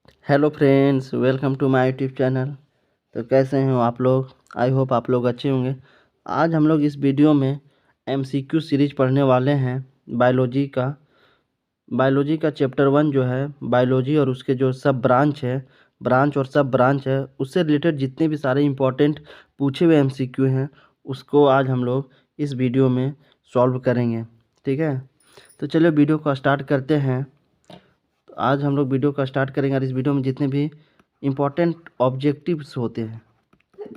Hello friends, welcome to my YouTube channel. तो कैसे हो आप लोग? आई होप आप लोग अच्छे होंगे। आज हम लोग इस वीडियो में एमसीक्यू सीरीज पढ़ने वाले हैं बायोलॉजी का चैप्टर 1 जो है बायोलॉजी, और उसके जो सब ब्रांच है उससे रिलेटेड जितने भी सारे इंपॉर्टेंट पूछे हुए एमसीक्यू हैं उसको आज हम लोग इस वीडियो में सॉल्व करेंगे। ठीक है, तो चलिए वीडियो को स्टार्ट करते हैं। तो आज हम लोग वीडियो का स्टार्ट करेंगे और इस वीडियो में जितने भी इम्पोर्टेंट ऑब्जेक्टिव्स होते हैं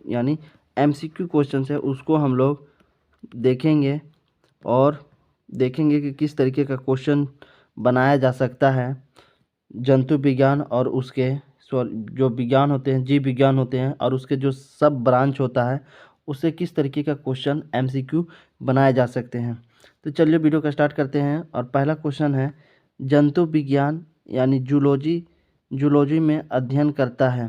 यानी एमसीक्यू क्वेश्चंस है उसको हम लोग देखेंगे और देखेंगे कि किस तरीके का क्वेश्चन बनाया जा सकता है। जंतु विज्ञान और उसके जो विज्ञान होते हैं, जीव विज्ञान होते हैं, और उसके जो सब ब्रांच होता है उससे किस तरीके का क्वेश्चन एमसीक्यू बनाए जा सकते हैं। तो चलिए वीडियो का स्टार्ट करते हैं और पहला क्वेश्चन है, जंतु विज्ञान यानी जूलॉजी में अध्ययन करता है।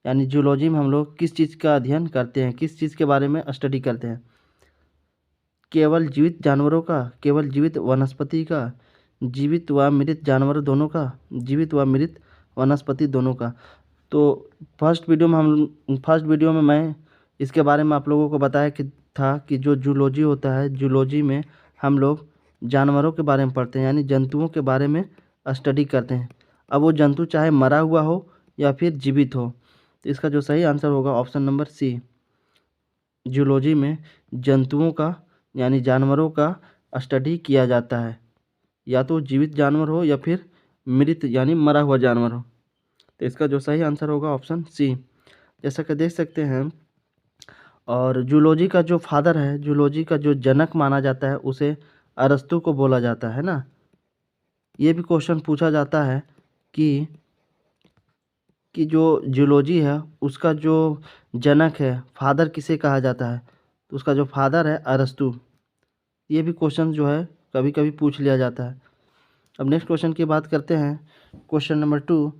यानी जूलॉजी में हम लोग किस चीज़ का अध्ययन करते हैं, किस चीज़ के बारे में स्टडी करते हैं? केवल जीवित जानवरों का, केवल जीवित वनस्पति का, जीवित व मृत जानवर दोनों का, जीवित व मृत वनस्पति दोनों का। तो फर्स्ट वीडियो में मैं इसके बारे में आप लोगों को बताया कि था कि जो जूलॉजी होता है, जूलॉजी में हम लोग जानवरों के बारे में पढ़ते हैं यानी जंतुओं के बारे में स्टडी करते हैं। अब वो जंतु चाहे मरा हुआ हो या फिर जीवित हो। तो इसका जो सही आंसर होगा ऑप्शन नंबर सी। जूलॉजी में जंतुओं का यानी जानवरों का स्टडी किया जाता है, या तो जीवित जानवर हो या फिर मृत यानी मरा हुआ जानवर हो। तो इसका जो सही आंसर होगा ऑप्शन सी। जैसा कि देख सकते हैं, और जूलॉजी का जो फादर है, जूलॉजी का जो जनक माना जाता है उसे अरस्तु को बोला जाता है ना। ये भी क्वेश्चन पूछा जाता है कि जो जूलॉजी है उसका जो जनक है, फादर किसे कहा जाता है? तो उसका जो फादर है अरस्तु। ये भी क्वेश्चन जो है कभी कभी पूछ लिया जाता है। अब नेक्स्ट क्वेश्चन की बात करते हैं। Question number two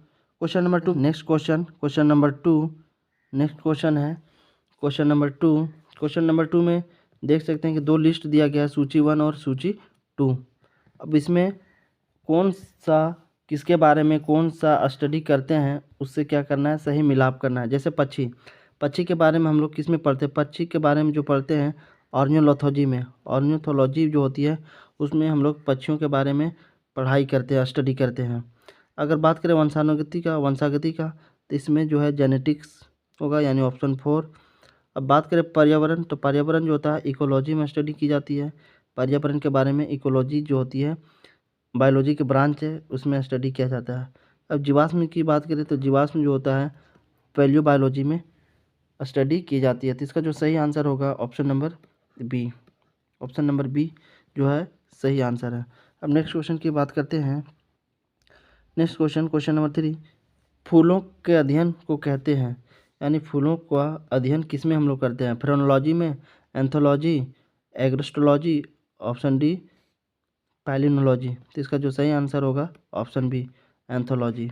next question है क्वेश्चन नंबर टू में देख सकते हैं कि दो लिस्ट दिया गया है, सूची 1 और सूची 2। अब इसमें कौन सा किसके बारे में कौन सा स्टडी करते हैं उससे क्या करना है, सही मिलाप करना है। जैसे पक्षी के बारे में हम लोग किस में पढ़ते हैं? पक्षी के बारे में जो पढ़ते हैं ऑर्नियोलॉजी में। ऑर्नियोलॉजी जो होती है उसमें हम लोग पक्षियों के बारे में पढ़ाई करते हैं, स्टडी करते हैं। अगर बात करें वंशागति का तो इसमें जो है जेनेटिक्स होगा यानी ऑप्शन 4। अब बात करें पर्यावरण, तो पर्यावरण जो होता है इकोलॉजी में स्टडी की जाती है। पर्यावरण के बारे में इकोलॉजी जो होती है बायोलॉजी के ब्रांच है उसमें स्टडी किया जाता है। अब जीवाश्म की बात करें तो जीवाश्म जो होता है पैलियो बायोलॉजी में स्टडी की जाती है। तो इसका जो सही आंसर होगा option number B. Option number B जो है सही आंसर है। अब नेक्स्ट क्वेश्चन की बात करते हैं। क्वेश्चन नंबर 3, फूलों के अध्ययन को कहते हैं। यानी फूलों का अध्ययन किस में हम लोग करते हैं? फ्रेनोलॉजी में, anthology, agrostology, option D palynology. तो इसका जो सही आंसर होगा ऑप्शन बी एंथोलॉजी।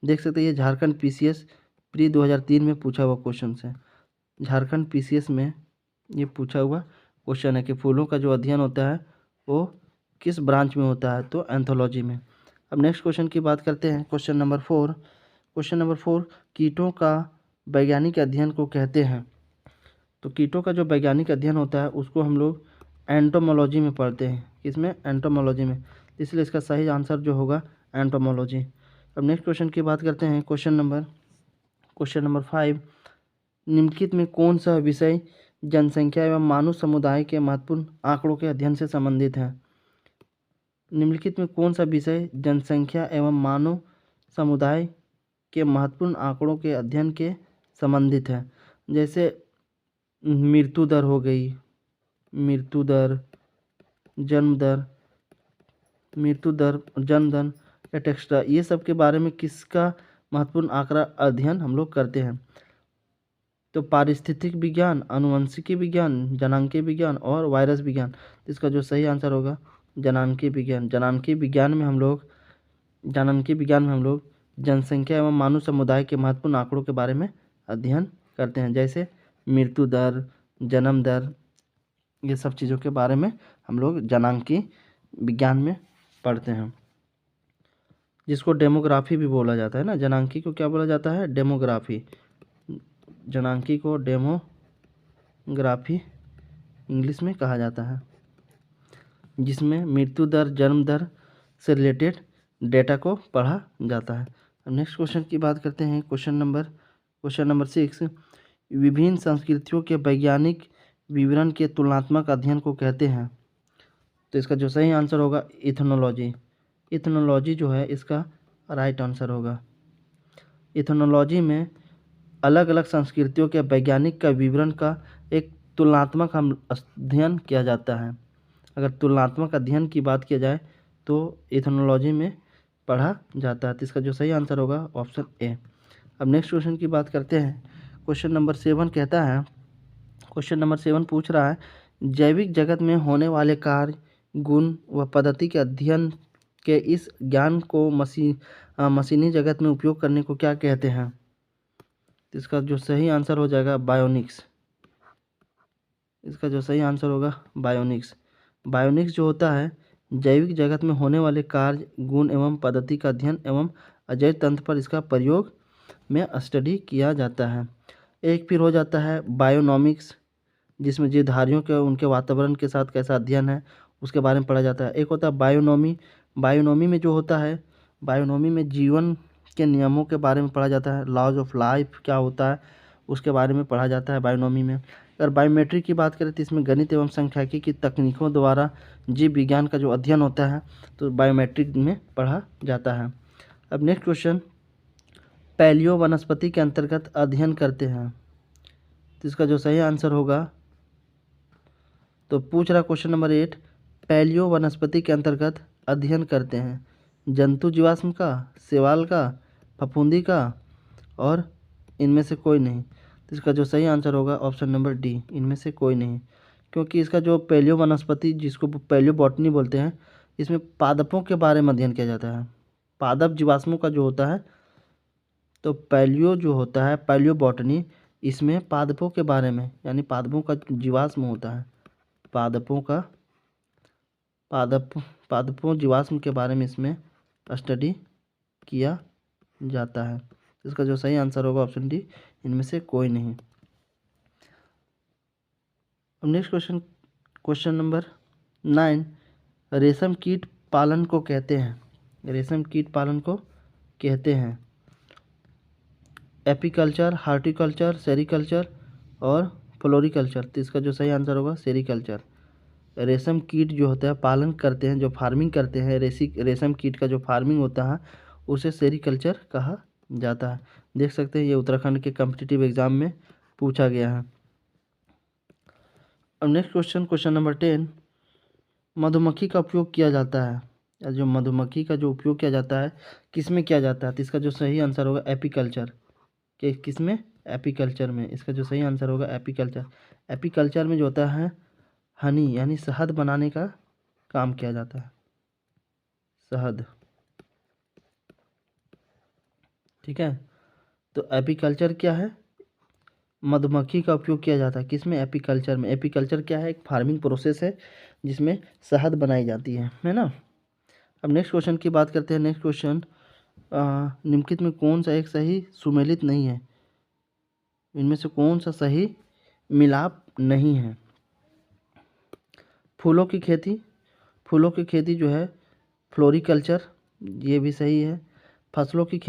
देख सकते हैं ये झारखंड पीसीएस प्री 2003 में पूछा हुआ क्वेश्चन है। झारखंड पीसीएस में ये पूछा हुआ क्वेश्चन है कि फूलों का जो अध्ययन होता है वो किस ब्रांच में होता है? तो एंथोलॉजी में। अब नेक्स्ट क्वेश्चन की बात करते हैं। क्वेश्चन नंबर 4, कीटों का वैज्ञानिक अध्ययन को कहते हैं। तो कीटों का जो वैज्ञानिक अध्ययन होता है उसको हम लोग एंटोमोलॉजी में पढ़ते हैं। किसमें? एंटोमोलॉजी में। इसलिए इसका सही आंसर जो होगा एंटोमोलॉजी। अब नेक्स्ट क्वेश्चन की बात करते हैं। क्वेश्चन नंबर 5, निम्नलिखित में कौन सा विषय जनसंख्या एवं मानव समुदाय के महत्वपूर्ण आंकड़ों के अध्ययन से संबंधित है? निम्नलिखित में कौन सा विषय जनसंख्या एवं मानव समुदाय के महत्वपूर्ण आंकड़ों के अध्ययन के संबंधित है? जैसे मृत्यु दर हो गई, मृत्यु दर, जन्म दर एक्सेट्रा, ये सब के बारे में किसका महत्वपूर्ण आंकड़ा अध्ययन हम लोग करते हैं? तो पारिस्थितिक विज्ञान, आनुवंशिकी विज्ञान, जनांकीय विज्ञान और वायरस विज्ञान। इसका जो सही आंसर होगा जनांकीय विज्ञान। जनांकीय विज्ञान में हम लोग जनसंख्या एवं मानव समुदाय के महत्वपूर्ण आंकड़ों के बारे में अध्ययन करते हैं। जैसे मृत्यु दर, जन्म दर, ये सब चीज़ों के बारे में हम लोग जनांकीय विज्ञान में पढ़ते हैं। जिसको डेमोग्राफी भी बोला जाता है ना। जनांकी को क्या बोला जाता है? डेमोग्राफी। जनांकी को डेमोग्राफी इंग्लिश में कहा जाता है, जिसमें मृत्यु दर, जन्म दर से रिलेटेड डेटा को पढ़ा जाता है। अब नेक्स्ट क्वेश्चन की बात करते हैं। क्वेश्चन नंबर 6, विभिन्न संस्कृतियों के वैज्ञानिक विवरण के तुलनात्मक अध्ययन को कहते हैं। तो इसका जो सही आंसर होगा इथनोलॉजी। इथनोलॉजी जो है इसका राइट आंसर होगा। इथनोलॉजी में अलग अलग संस्कृतियों के वैज्ञानिक का विवरण का एक तुलनात्मक अध्ययन किया जाता है। अगर तुलनात्मक अध्ययन की बात किया जाए तो इथनोलॉजी में पढ़ा जाता है। तो इसका जो सही आंसर होगा ऑप्शन ए। अब नेक्स्ट क्वेश्चन की बात करते हैं। क्वेश्चन नंबर 7 कहता है, क्वेश्चन नंबर 7 पूछ रहा है, जैविक जगत में होने वाले कार्य, गुण व पद्धति के अध्ययन के इस ज्ञान को मशीनी जगत में उपयोग करने को क्या कहते हैं? तो इसका जो सही आंसर हो जाएगा बायोनिक्स। इसका जो सही आंसर होगा बायोनिक्स। बायोनिक्स जो होता है जैविक जगत में होने वाले कार्य, गुण एवं पद्धति का अध्ययन एवं अजैव तंत्र पर इसका प्रयोग में स्टडी किया जाता है। एक फिर हो जाता है बायोनॉमिक्स, जिसमें जीवधारियों के उनके वातावरण के साथ कैसा अध्ययन है उसके बारे में पढ़ा जाता है। एक होता है बायोनॉमी। बायोनॉमी में जो होता है, बायोनॉमी में जीवन के नियमों के बारे में पढ़ा जाता है। लॉज ऑफ लाइफ क्या होता है उसके बारे में पढ़ा जाता है बायोनॉमी में। अगर बायोमेट्रिक की बात करें तो इसमें गणित एवं सांख्यिकी की तकनीकों द्वारा जीव विज्ञान का जो अध्ययन होता है तो बायोमेट्रिक में पढ़ा जाता है। अब नेक्स्ट क्वेश्चन, पैलियो वनस्पति के अंतर्गत अध्ययन करते हैं। तो इसका जो सही आंसर होगा, तो पूछ रहा क्वेश्चन नंबर 8, पैलियो वनस्पति के अंतर्गत अध्ययन करते हैं जंतु जीवाश्म का, शैवाल का, फफूंदी का और इनमें से कोई नहीं। तो इसका जो सही आंसर होगा ऑप्शन नंबर डी, इनमें से कोई नहीं। क्योंकि इसका जो पैलियो वनस्पति, जिसको पैलियो बॉटनी बोलते हैं, इसमें पादपों के बारे में अध्ययन किया जाता है। पादप जीवाश्मों का जो होता है, तो पैलियो जो होता है, पैलियो बॉटनी, इसमें पादपों के बारे में, यानी पादपों का जीवाश्म होता है, पादपों जीवाश्म के बारे में इसमें स्टडी किया जाता है। इसका जो सही आंसर होगा ऑप्शन डी, इनमें से कोई नहीं। अब नेक्स्ट क्वेश्चन, क्वेश्चन नंबर 9, रेशम कीट पालन को कहते हैं, रेशम कीट पालन को कहते हैं एपीकल्चर, हार्टिकल्चर, सेरीकल्चर और फ्लोरिकल्चर। तो इसका जो सही आंसर होगा सेरीकल्चर। रेशम कीट जो होता है पालन करते हैं, जो फार्मिंग करते हैं, रेशम कीट का जो फार्मिंग होता है उसे सेरीकल्चर कहा जाता है। देख सकते हैं ये उत्तराखंड के कॉम्पिटिटिव एग्जाम में पूछा गया है। अब नेक्स्ट क्वेश्चन, क्वेश्चन नंबर 10, मधुमक्खी का उपयोग किया जाता है, या जो मधुमक्खी का जो उपयोग किया जाता है किस में किया जाता है? तो इसका जो सही आंसर होगा एपीकल्चर। किस में? एपीकल्चर में। इसका जो सही आंसर होगा एपीकल्चर। एपीकल्चर में जो होता है हनी यानी शहद बनाने का काम किया जाता है, शहद। ठीक है, तो एपीकल्चर क्या है? मधुमक्खी का उपयोग किया जाता है किस में? एपीकल्चर में। एपीकल्चर क्या है? एक फार्मिंग प्रोसेस है जिसमें शहद बनाई जाती है ना। अब नेक्स्ट क्वेश्चन की बात करते हैं। नेक्स्ट क्वेश्चन, निम्नलिखित में कौन सा एक सही सुमेलित नहीं है? इनमें से कौन सा सही मिलाप नहीं है? फूलों की खेती जो है फ्लोरिकल्चर, ये भी सही है। फसलों की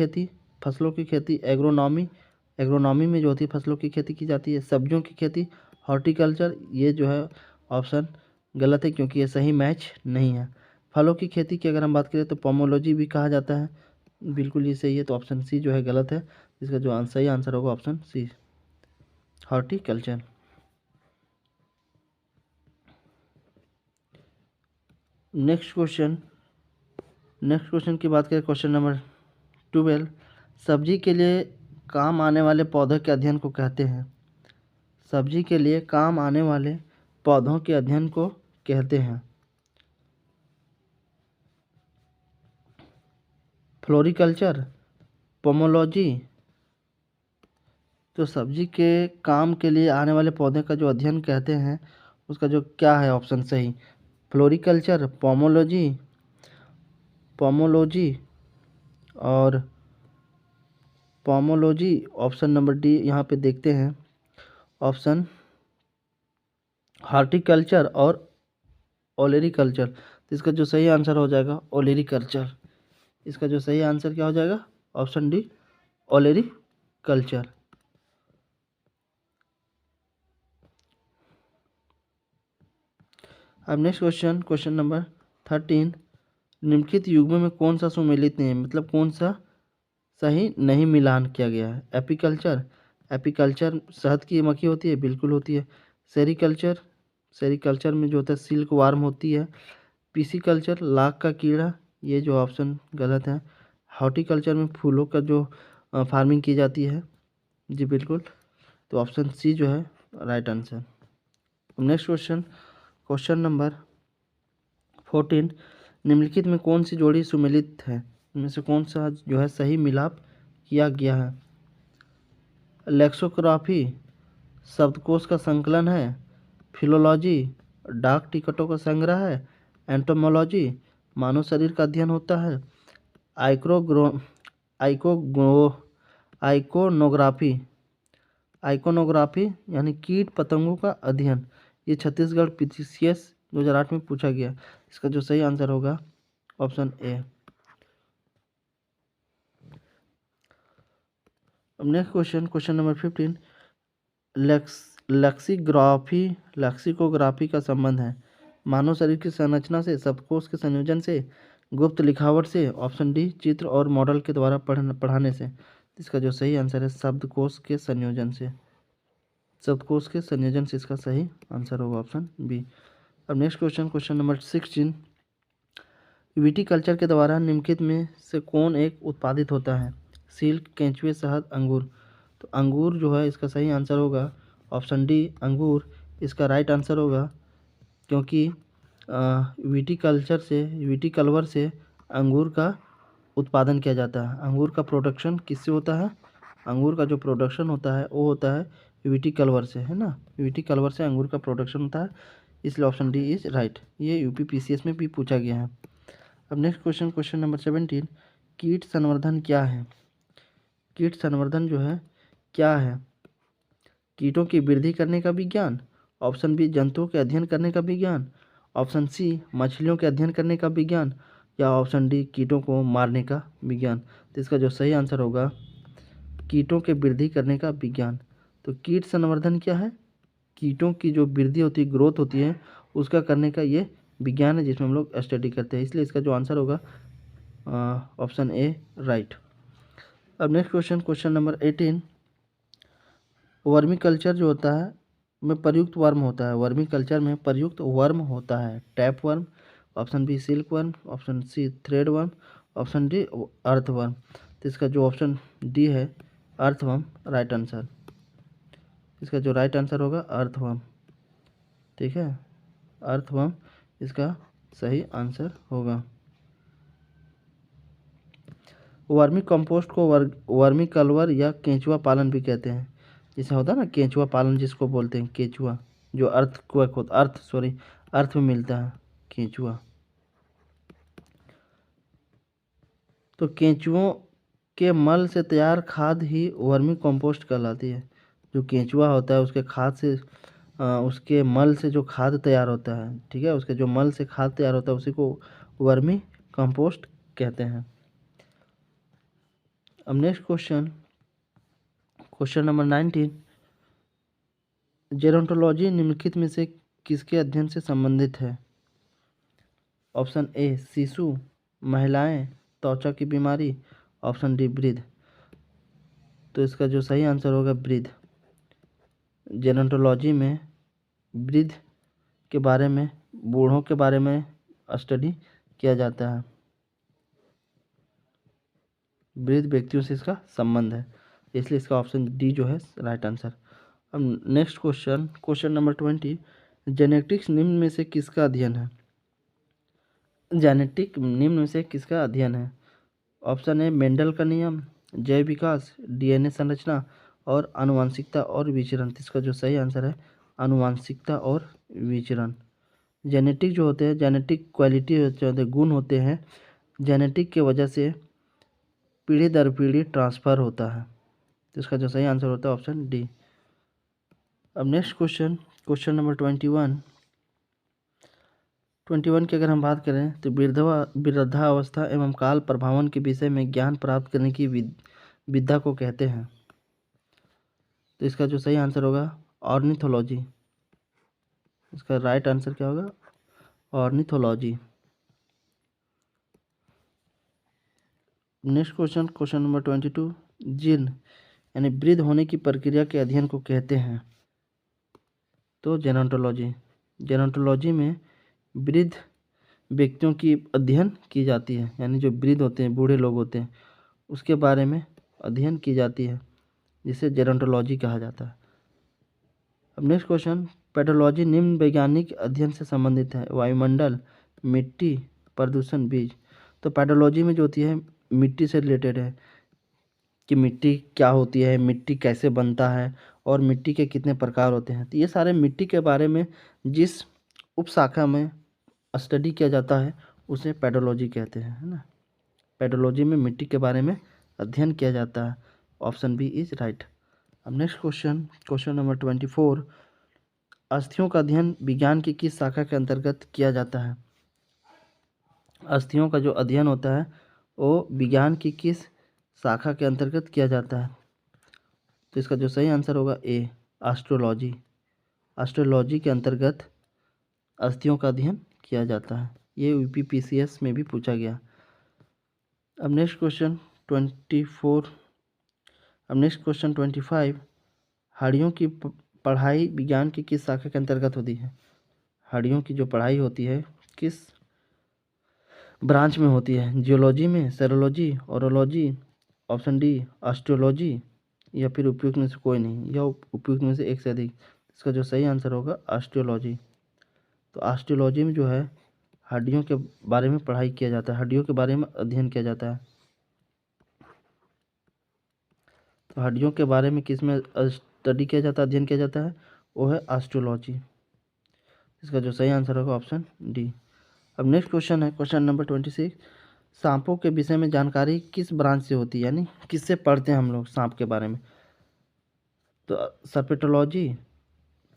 खेती एग्रोनॉमी में जो होती है फसलों की खेती की जाती है। सब्जियों की खेती हॉर्टिकल्चर, ये जो है ऑप्शन गलत है क्योंकि ये सही मैच नहीं है। फलों की खेती की अगर हम बात करें तो पोमोलॉजी भी कहा जाता है, बिल्कुल ये सही है। तो ऑप्शन सी जो है गलत है, इसका जो सही आंसर होगा option C, horticulture. Next question की बात करें, क्वेश्चन नंबर 12, सब्जी के लिए काम आने वाले पौधों के अध्ययन को कहते हैं। सब्जी के लिए काम आने वाले पौधों के अध्ययन को कहते हैं फ्लोरिकल्चर, पोमोलॉजी। तो सब्जी के काम के लिए आने वाले पौधे का जो अध्ययन कहते हैं उसका जो क्या है ऑप्शन सही? फ्लोरिकल्चर, पोमोलॉजी और पोमोलॉजी ऑप्शन नंबर डी यहाँ पे देखते हैं ऑप्शन हॉर्टिकल्चर और ओलेरीकल्चर। तो इसका जो सही आंसर हो जाएगा ओलेरीकल्चर। इसका जो सही आंसर क्या हो जाएगा ऑप्शन डी ओलेरीकल्चर। अब नेक्स्ट क्वेश्चन नंबर 13, निम्नलिखित युग्मों में कौन सा सुमेलित नहीं है, मतलब कौन सा सही नहीं मिलान किया गया है। एपीकल्चर, एपीकल्चर शहद की मक्खी होती है, बिल्कुल होती है। सेरीकल्चर, सेरीकल्चर में जो होता है सिल्क वार्म होती है। पीसीकल्चर लाख का कीड़ा, ये जो ऑप्शन गलत है। हॉर्टिकल्चर में फूलों का जो फार्मिंग की जाती है, जी बिल्कुल। तो ऑप्शन सी जो है right answer. Next question number 14, निम्नलिखित में कौन सी जोड़ी सुमेलित है, इनमें से कौन सा जो है सही मिलाप किया गया है। लेक्सोग्राफी शब्दकोश का संकलन है, फिलोलॉजी डाक टिकटों का संग्रह है, एंटोमोलॉजी मानव शरीर का अध्ययन होता है, आइकोग्रो आइकोनोग्राफी आइकोनोग्राफी यानी कीट पतंगों का अध्ययन। ये छत्तीसगढ़ पीसीएस 2008 में पूछा गया। इसका जो सही आंसर होगा ऑप्शन ए। अब नेक्स्ट क्वेश्चन नंबर 15, लैक्सिकोग्राफी का संबंध है मानव शरीर की संरचना से, शब्दकोश के संयोजन से, गुप्त लिखावट से, ऑप्शन डी चित्र और मॉडल के द्वारा पढ़ाने से। इसका जो सही आंसर है शब्दकोश के संयोजन से, शब्दकोश के संयोजन से इसका सही आंसर होगा ऑप्शन बी। अब नेक्स्ट क्वेश्चन नंबर 16, विटीकल्चर के द्वारा निम्नलिखित में से कौन एक उत्पादित होता है। सिल्क, केंचुए, शहद, अंगूर। तो अंगूर जो है इसका सही आंसर होगा ऑप्शन डी अंगूर इसका राइट आंसर होगा, क्योंकि विटीकल्वर से अंगूर का उत्पादन किया जाता है। अंगूर का प्रोडक्शन किससे होता है, अंगूर का जो प्रोडक्शन होता है वो होता है विटीकल्वर से, है ना। विटीकल्वर से अंगूर का प्रोडक्शन होता है, इसलिए ऑप्शन डी इज राइट। ये यूपी पीसीएस में भी पूछा गया है। अब नेक्स्ट क्वेश्चन नंबर 17, कीट संवर्धन क्या है। कीट संवर्धन जो है क्या है, कीटों की वृद्धि करने का विज्ञान, ऑप्शन बी जंतुओं के अध्ययन करने का विज्ञान, ऑप्शन सी मछलियों के अध्ययन करने का विज्ञान, या ऑप्शन डी कीटों को मारने का विज्ञान। तो इसका जो सही आंसर होगा कीटों के वृद्धि करने का विज्ञान। तो कीट संवर्धन क्या है, कीटों की जो वृद्धि होती है, ग्रोथ होती है, उसका करने का ये विज्ञान है जिसमें हम लोग स्टडी करते हैं, इसलिए इसका जो आंसर होगा ऑप्शन ए राइट। अब next question number 18, vermi culture जो होता है में प्रयुक्त वर्म होता है, वर्मी कल्चर में प्रयुक्त वर्म होता है। Tapeworm, option B silkworm, option C threadworm, option D earthworm. तो इसका जो ऑप्शन डी है अर्थ वर्म राइट आंसर। इसका जो राइट आंसर होगा अर्थ वर्म, ठीक है, अर्थ वर्म इसका सही आंसर होगा। वर्मी कंपोस्ट को वर्मी कल्वर या केंचुआ पालन भी कहते हैं। जैसे होता है ना केंचुआ पालन जिसको बोलते हैं, केंचुआ जो अर्थ में मिलता है केंचुआ। तो केंचुओं के मल से तैयार खाद ही वर्मी कंपोस्ट कहलाती है। जो केंचुआ होता है उसके खाद से उसके मल से जो खाद तैयार होता है, ठीक है, उसके जो मल से खाद तैयार होता है उसी को वर्मी कंपोस्ट कहते हैं। अब नेक्स्ट क्वेश्चन नंबर 19, जेरोंटोलॉजी निम्नलिखित में से किसके अध्ययन से संबंधित है। ऑप्शन ए शिशु, महिलाएं, त्वचा की बीमारी, ऑप्शन डी वृद्ध। तो इसका जो सही आंसर होगा वृद्ध। जेरोंटोलॉजी में वृद्ध के बारे में, बूढ़ों के बारे में स्टडी किया जाता है, वृद्ध व्यक्तियों से इसका संबंध है, इसलिए इसका ऑप्शन डी जो है राइट आंसर। अब नेक्स्ट क्वेश्चन नंबर 20, जेनेटिक्स निम्न में से किसका अध्ययन है। जेनेटिक निम्न में से किसका अध्ययन है। ऑप्शन ए मेंडल का नियम, जैव विकास, डीएनए संरचना और आनुवंशिकता और विचरण। इसका जो सही आंसर है आनुवंशिकता और विचरण। जेनेटिक जो होते हैं, जेनेटिक क्वालिटी होते हैं, गुण होते हैं, जेनेटिक के वजह से पीढ़ी दर पीढ़ी ट्रांसफ़र होता है। तो इसका जो सही आंसर होता है ऑप्शन डी। अब नेक्स्ट क्वेश्चन, क्वेश्चन नंबर 21 की अगर हम बात करें तो वृद्धावस्था एवं काल प्रभावन के विषय में ज्ञान प्राप्त करने की विद्या को कहते हैं। तो इसका जो सही आंसर होगा ऑर्निथोलॉजी। इसका राइट आंसर क्या होगा? Ornithology. Next question, question number 22, जीर्ण यानी वृद्ध होने की प्रक्रिया के अध्ययन को कहते हैं। तो जेरोंटोलॉजी। जेरोंटोलॉजी में वृद्ध व्यक्तियों की अध्ययन की जाती है, यानी जो वृद्ध होते हैं, बूढ़े लोग होते हैं, उसके बारे में अध्ययन की जाती है, जिसे जेरोंटोलॉजी कहा जाता है। अब नेक्स्ट क्वेश्चन, पेडोलॉजी निम्न वैज्ञानिक अध्ययन से संबंधित है। वायुमंडल, मिट्टी, प्रदूषण, बीज। तो पेडोलॉजी में जो होती है मिट्टी से रिलेटेड है कि मिट्टी क्या होती है, मिट्टी कैसे बनता है और मिट्टी के कितने प्रकार होते हैं। तो ये सारे मिट्टी के बारे में जिस उपशाखा में स्टडी किया जाता है उसे पेडोलॉजी कहते हैं, है ना। पेडोलॉजी में मिट्टी के बारे में अध्ययन किया जाता है। Option B is right. अब नेक्स्ट क्वेश्चन, क्वेश्चन नंबर 24, अस्थियों का अध्ययन विज्ञान की किस शाखा के अंतर्गत किया जाता है? अस्थियों का जो अध्ययन होता है वो विज्ञान की किस शाखा के अंतर्गत किया जाता है? तो इसका जो सही आंसर होगा ए, एस्ट्रोलॉजी। एस्ट्रोलॉजी के अंतर्गत अस्थियों का अध्ययन किया जाता है। ये यूपीपीसीएस में भी पूछा गया। अब नेक्स्ट क्वेश्चन 24, अब नेक्स्ट क्वेश्चन 25, हड्डियों की पढ़ाई विज्ञान की किस शाखा के अंतर्गत होती है? हड्डियों की जो पढ़ाई होती है किस ब्रांच में होती है? जियोलॉजी में, serology, orology. Option D osteology, या फिर उपयुक्त में से कोई नहीं, या उपयुक्त में से एक से अधिक। इसका जो सही आंसर होगा ऑस्टियोलॉजी। तो ऑस्टियोलॉजी में जो है हड्डियों के बारे में पढ़ाई किया जाता है, हड्डियों के बारे में अध्ययन किया जाता है। तो हड्डियों के बारे में किस में स्टडी किया जाता है, अध्ययन किया जाता है? वो है ऑस्टियोलॉजी। इसका जो सही आंसर होगा ऑप्शन डी। अब नेक्स्ट क्वेश्चन है क्वेश्चन नंबर 26, सांपों के विषय में जानकारी किस ब्रांच से होती है, यानी किससे पढ़ते हैं हम लोग सांप के बारे में? तो सर्पेटोलॉजी।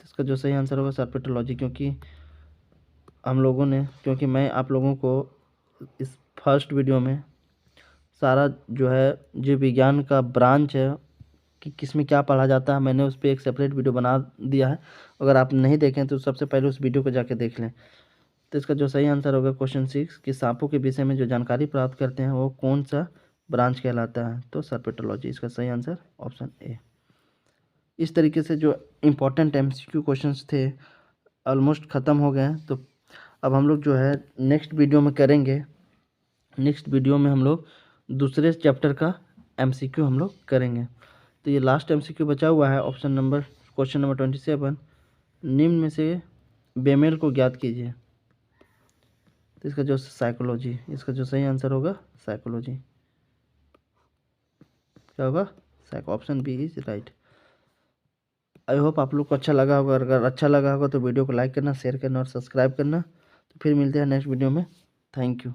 इसका जो सही आंसर होगा सर्पेटोलॉजी, क्योंकि हम लोगों ने, क्योंकि मैं आप लोगों को इस फर्स्ट वीडियो में सारा जो है जो विज्ञान का ब्रांच है कि किस में क्या पढ़ा जाता है, मैंने उस पर एक सेपरेट वीडियो बना दिया है। अगर आप नहीं देखें तो सबसे पहले उस वीडियो को जाके देख लें। तो इसका जो सही आंसर होगा क्वेश्चन 6 कि सांपों के विषय में जो जानकारी प्राप्त करते हैं वो कौन सा ब्रांच कहलाता है? तो सर्पेटोलॉजी। इसका सही आंसर ऑप्शन ए। इस तरीके से जो इम्पोर्टेंट एमसीक्यू क्वेश्चंस थे ऑलमोस्ट ख़त्म हो गए हैं। तो अब हम लोग जो है नेक्स्ट वीडियो में करेंगे, नेक्स्ट वीडियो में हम लोग दूसरे चैप्टर का एमसीक्यू हम लोग करेंगे। तो ये लास्ट एमसीक्यू बचा हुआ है ऑप्शन नंबर, क्वेश्चन नंबर 27, निम्न में से बेमेल को ज्ञात कीजिए। तो इसका जो साइकोलॉजी, इसका जो सही आंसर होगा साइकोलॉजी। क्या होगा? Option B is right. I hope आप लोग को अच्छा लगा होगा। अगर अच्छा लगा होगा तो वीडियो को लाइक करना, शेयर करना और सब्सक्राइब करना। तो फिर मिलते हैं नेक्स्ट वीडियो में। Thank you.